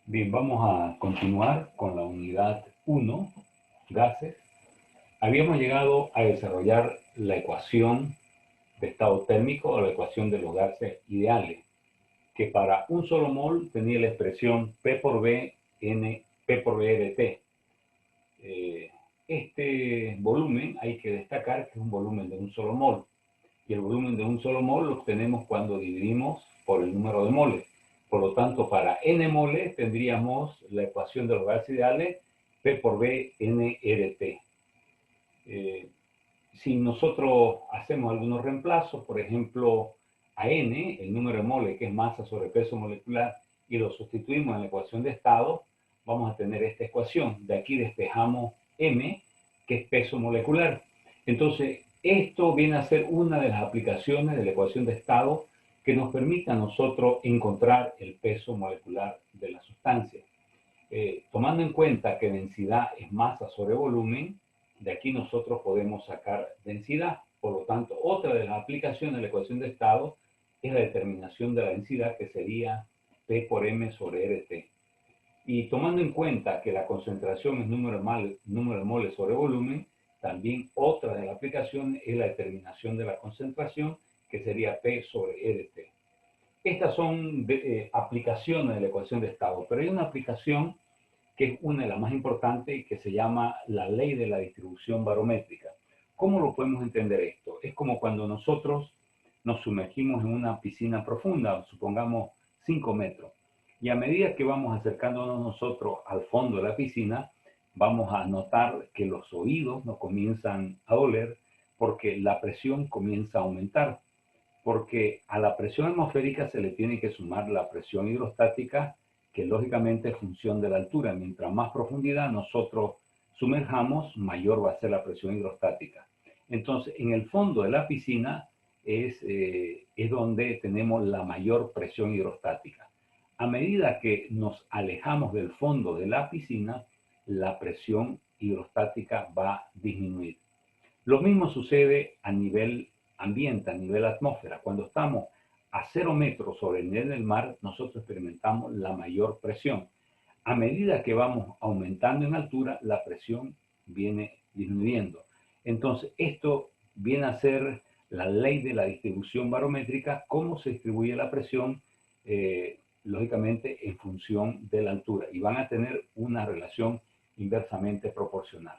Bien, vamos a continuar con la unidad 1, gases. Habíamos llegado a desarrollar la ecuación de estado térmico o la ecuación de los gases ideales, que para un solo mol tenía la expresión P por B, N, P por B de T. Este volumen hay que destacar que es un volumen de un solo mol, y el volumen de un solo mol lo obtenemos cuando dividimos por el número de moles. Por lo tanto, para n moles tendríamos la ecuación de los gases ideales P por B, N, E de T. Si nosotros hacemos algunos reemplazos, por ejemplo, a N, el número de moles, que es masa sobre peso molecular, y lo sustituimos en la ecuación de estado, vamos a tener esta ecuación. De aquí despejamos M, que es peso molecular. Entonces, esto viene a ser una de las aplicaciones de la ecuación de estado que nos permite a nosotros encontrar el peso molecular de la sustancia. Tomando en cuenta que densidad es masa sobre volumen, de aquí nosotros podemos sacar densidad. Por lo tanto, otra de las aplicaciones de la ecuación de estado es la determinación de la densidad, que sería P por M sobre R de T. Y tomando en cuenta que la concentración es número de moles sobre volumen, también otra de las aplicaciones es la determinación de la concentración, que sería P sobre E de T. Estas son aplicaciones de la ecuación de estado, pero hay una aplicación que es una de las más importantes y que se llama la ley de la distribución barométrica. ¿Cómo lo podemos entender esto? Es como cuando nosotros nos sumergimos en una piscina profunda, supongamos 5 metros, y a medida que vamos acercándonos nosotros al fondo de la piscina, vamos a notar que los oídos nos comienzan a doler porque la presión comienza a aumentar, porque a la presión atmosférica se le tiene que sumar la presión hidrostática, que lógicamente es función de la altura. Mientras más profundidad nosotros sumerjamos, mayor va a ser la presión hidrostática. Entonces, en el fondo de la piscina es donde tenemos la mayor presión hidrostática. A medida que nos alejamos del fondo de la piscina, la presión hidrostática va a disminuir. Lo mismo sucede a nivel ambiente, a nivel atmósfera. Cuando estamos a 0 metros sobre el nivel del mar, nosotros experimentamos la mayor presión. A medida que vamos aumentando en altura, la presión viene disminuyendo. Entonces, esto viene a ser la ley de la distribución barométrica, cómo se distribuye la presión, lógicamente en función de la altura, y van a tener una relación inversamente proporcional.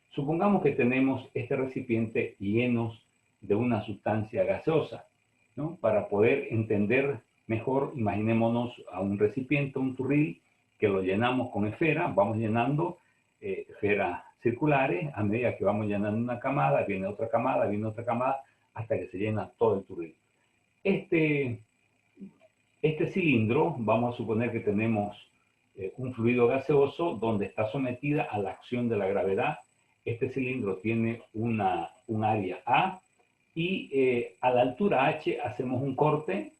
Supongamos que tenemos este recipiente lleno de una sustancia gaseosa, ¿no? Para poder entender mejor, imaginémonos a un recipiente, un turril, que lo llenamos con esferas, vamos llenando esferas circulares, a medida que vamos llenando una camada, viene otra camada, hasta que se llena todo el turril. Este cilindro, vamos a suponer que tenemos un fluido gaseoso donde está sometida a la acción de la gravedad. Este cilindro tiene un área A y a la altura H hacemos un corte,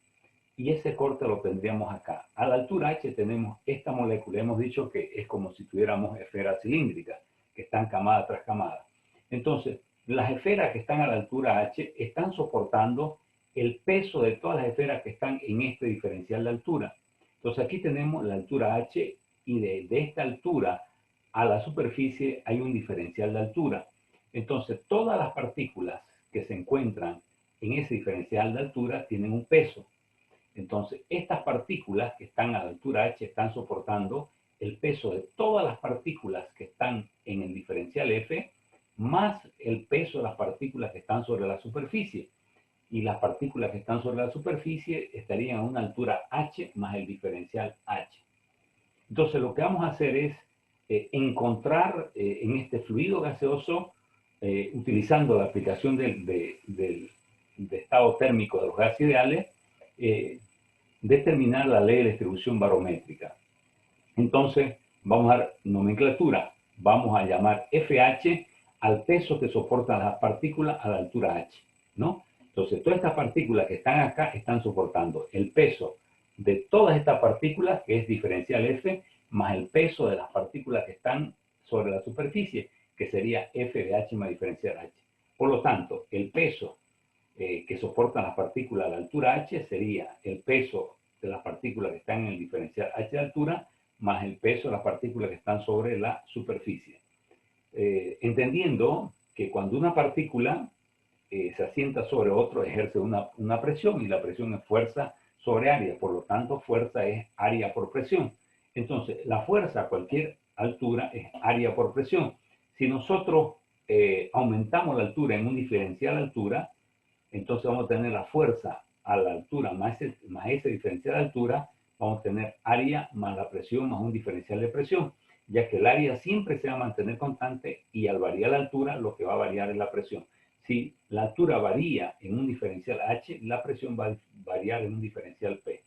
y ese corte lo tendríamos acá. A la altura H tenemos esta molécula. Hemos dicho que es como si tuviéramos esferas cilíndricas que están camada tras camada. Entonces, las esferas que están a la altura H están soportando el peso de todas las esferas que están en este diferencial de altura. Entonces, aquí tenemos la altura H, y de esta altura a la superficie hay un diferencial de altura. Entonces, todas las partículas que se encuentran en ese diferencial de altura tienen un peso. Entonces, estas partículas que están a la altura H están soportando el peso de todas las partículas que están en el diferencial F, más el peso de las partículas que están sobre la superficie. Y las partículas que están sobre la superficie estarían a una altura H más el diferencial H. Entonces, lo que vamos a hacer es encontrar en este fluido gaseoso, utilizando la aplicación del estado térmico de los gases ideales, determinar la ley de distribución barométrica. Entonces, vamos a dar nomenclatura. Vamos a llamar FH al peso que soportan las partículas a la altura H, ¿no? Entonces, todas estas partículas que están acá están soportando el peso de todas estas partículas, que es diferencial F, más el peso de las partículas que están sobre la superficie, que sería F de H más diferencial H. Por lo tanto, el peso que soportan las partículas a la altura H sería el peso de las partículas que están en el diferencial H de altura más el peso de las partículas que están sobre la superficie. Entendiendo que cuando una partícula se asienta sobre otro, ejerce una presión, y la presión es fuerza sobre área, por lo tanto fuerza es área por presión. Entonces la fuerza a cualquier altura es área por presión. Si nosotros aumentamos la altura en un diferencial altura, entonces vamos a tener la fuerza a la altura más ese diferencial de altura, vamos a tener área más la presión más un diferencial de presión, ya que el área siempre se va a mantener constante y al variar la altura lo que va a variar es la presión. Si la altura varía en un diferencial H, la presión va a variar en un diferencial P.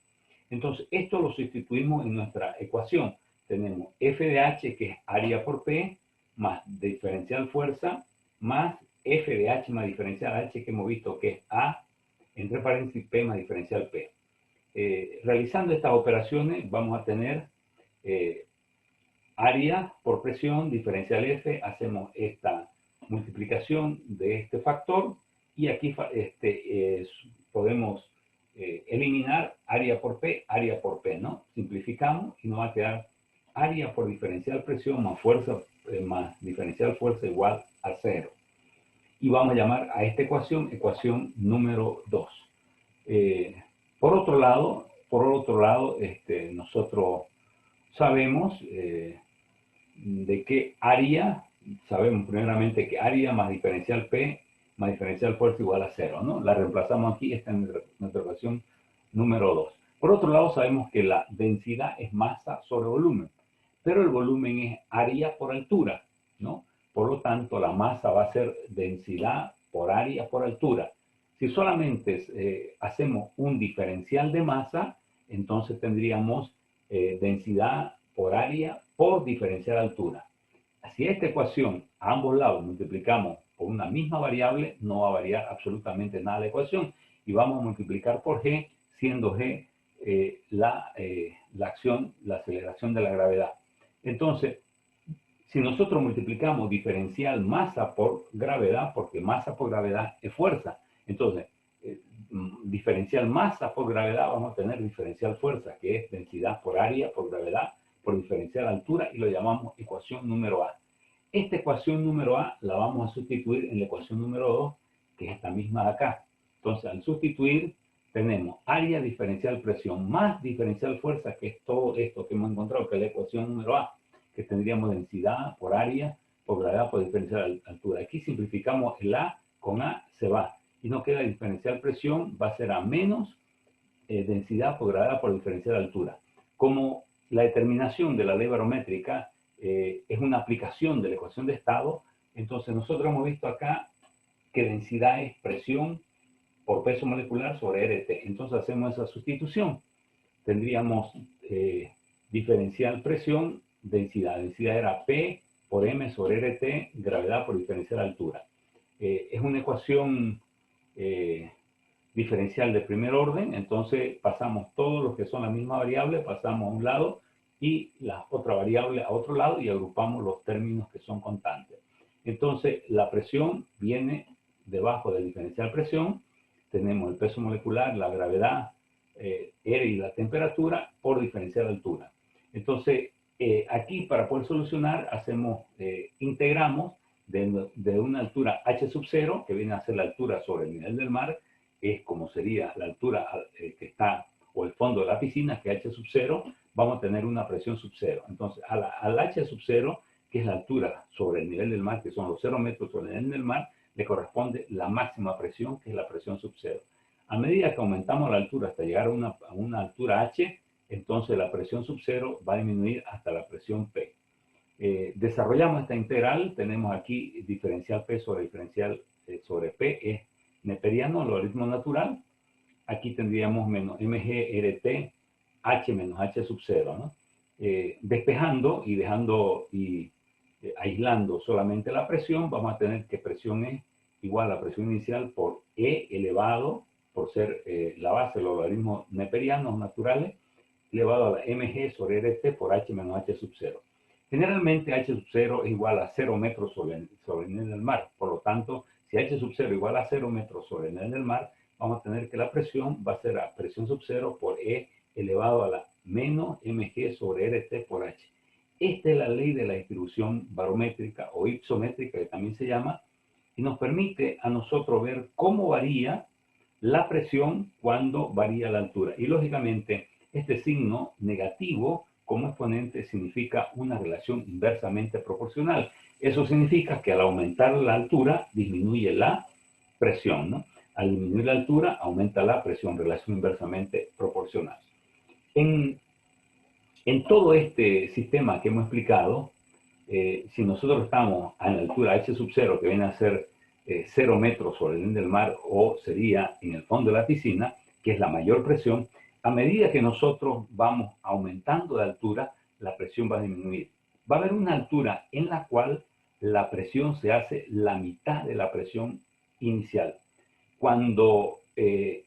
Entonces, esto lo sustituimos en nuestra ecuación. Tenemos F de H, que es área por P, más diferencial fuerza, más F de H más diferencial H, que hemos visto que es A, entre paréntesis P más diferencial P. Realizando estas operaciones vamos a tener área por presión, diferencial F, hacemos esta multiplicación de este factor y aquí podemos eliminar área por P, ¿no? Simplificamos y nos va a quedar área por diferencial presión más fuerza más diferencial fuerza igual a 0. Y vamos a llamar a esta ecuación número 2. Por otro lado, nosotros sabemos de qué área, sabemos primeramente que área más diferencial P más diferencial fuerza igual a 0, ¿no? La reemplazamos aquí, esta es nuestra ecuación número 2. Por otro lado, sabemos que la densidad es masa sobre volumen, pero el volumen es área por altura, ¿no? Por lo tanto, la masa va a ser densidad por área por altura. Si solamente hacemos un diferencial de masa, entonces tendríamos densidad por área por diferencial altura. Si esta ecuación a ambos lados multiplicamos por una misma variable, no va a variar absolutamente nada la ecuación y vamos a multiplicar por g, siendo g la acción, la aceleración de la gravedad. Entonces, si nosotros multiplicamos diferencial masa por gravedad, porque masa por gravedad es fuerza, entonces diferencial masa por gravedad vamos a tener diferencial fuerza, que es densidad por área por gravedad por diferencial altura, y lo llamamos ecuación número A. Esta ecuación número A la vamos a sustituir en la ecuación número 2, que es esta misma de acá. Entonces, al sustituir, tenemos área diferencial presión más diferencial fuerza, que es todo esto que hemos encontrado, que es la ecuación número A, que tendríamos densidad por área por gravedad por diferencial altura. Aquí simplificamos el A con A, se va. Y nos queda diferencial presión, va a ser A menos densidad por gravedad por diferencial altura. Como la determinación de la ley barométrica es una aplicación de la ecuación de estado, entonces nosotros hemos visto acá que densidad es presión por peso molecular sobre RT. Entonces hacemos esa sustitución. Tendríamos diferencial presión, densidad. Densidad era P por M sobre RT, gravedad por diferencial altura. Es una ecuación diferencial de primer orden, entonces pasamos todos los que son la misma variable, pasamos a un lado y la otra variable a otro lado y agrupamos los términos que son constantes. Entonces la presión viene debajo del diferencial presión, tenemos el peso molecular, la gravedad, R y la temperatura por diferencial altura. Entonces aquí para poder solucionar integramos de una altura h sub 0, que viene a ser la altura sobre el nivel del mar, es como sería la altura que está, o el fondo de la piscina, que es h sub 0, vamos a tener una presión sub 0. Entonces, al h sub 0, que es la altura sobre el nivel del mar, que son los 0 metros sobre el nivel del mar, le corresponde la máxima presión, que es la presión sub 0. A medida que aumentamos la altura hasta llegar a una altura h, entonces la presión sub 0 va a disminuir hasta la presión P. Desarrollamos esta integral, tenemos aquí diferencial P sobre diferencial sobre P, es neperiano, logaritmo natural. Aquí tendríamos menos mg rt h menos h sub 0, ¿no? Despejando y aislando solamente la presión, vamos a tener que presión es igual a la presión inicial por E elevado, por ser la base de los logaritmos neperianos naturales, elevado a la mg sobre rt por h menos h sub 0. Generalmente h sub 0 es igual a 0 metros sobre el nivel del mar. Por lo tanto, si h sub 0 igual a 0 metros sobre el nivel del mar, vamos a tener que la presión va a ser a presión sub 0 por E elevado a la menos mg sobre RT por H. Esta es la ley de la distribución barométrica o ipsométrica, que también se llama, y nos permite a nosotros ver cómo varía la presión cuando varía la altura. Y lógicamente, este signo negativo como exponente significa una relación inversamente proporcional. Eso significa que al aumentar la altura disminuye la presión, ¿no? Al disminuir la altura aumenta la presión, relación inversamente proporcional. En todo este sistema que hemos explicado, si nosotros estamos a la altura H sub 0, que viene a ser 0 metros sobre el nivel del mar, o sería en el fondo de la piscina, que es la mayor presión, a medida que nosotros vamos aumentando de altura, la presión va a disminuir. Va a haber una altura en la cual la presión se hace la mitad de la presión inicial. Cuando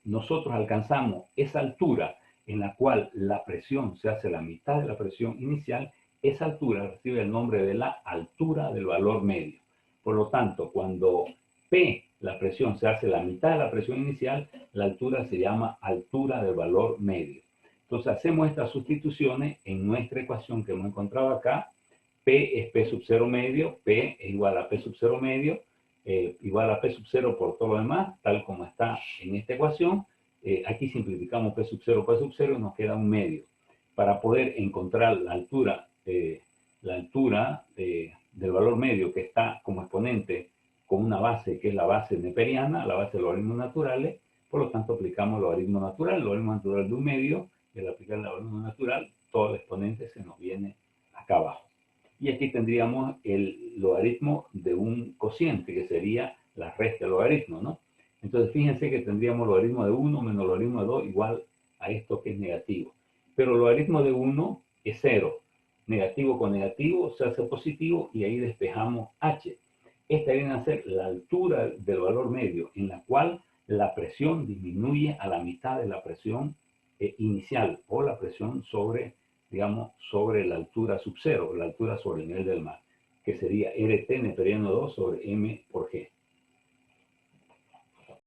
nosotros alcanzamos esa altura en la cual la presión se hace la mitad de la presión inicial, esa altura recibe el nombre de la altura del valor medio. Por lo tanto, cuando P, la presión, se hace la mitad de la presión inicial, la altura se llama altura del valor medio. Entonces hacemos estas sustituciones en nuestra ecuación que hemos encontrado acá. P es P sub 0 medio, P es igual a P sub 0 medio, igual a P sub 0 por todo lo demás, tal como está en esta ecuación. Aquí simplificamos P sub 0 y nos queda un medio. Para poder encontrar la altura del valor medio que está como exponente con una base que es la base neperiana, la base de logaritmos naturales, por lo tanto aplicamos el logaritmo natural de un medio, y al aplicar el logaritmo natural, todo el exponente se nos viene acá abajo. Y aquí tendríamos el logaritmo de un cociente, que sería la resta del logaritmo, ¿no? Entonces, fíjense que tendríamos logaritmo de 1 menos logaritmo de 2 igual a esto que es negativo. Pero el logaritmo de 1 es 0. Negativo con negativo se hace positivo y ahí despejamos h. Esta viene a ser la altura del valor medio, en la cual la presión disminuye a la mitad de la presión inicial, o la presión sobre, digamos, sobre la altura sub 0, la altura sobre el nivel del mar, que sería RT neperiano 2 sobre M por G.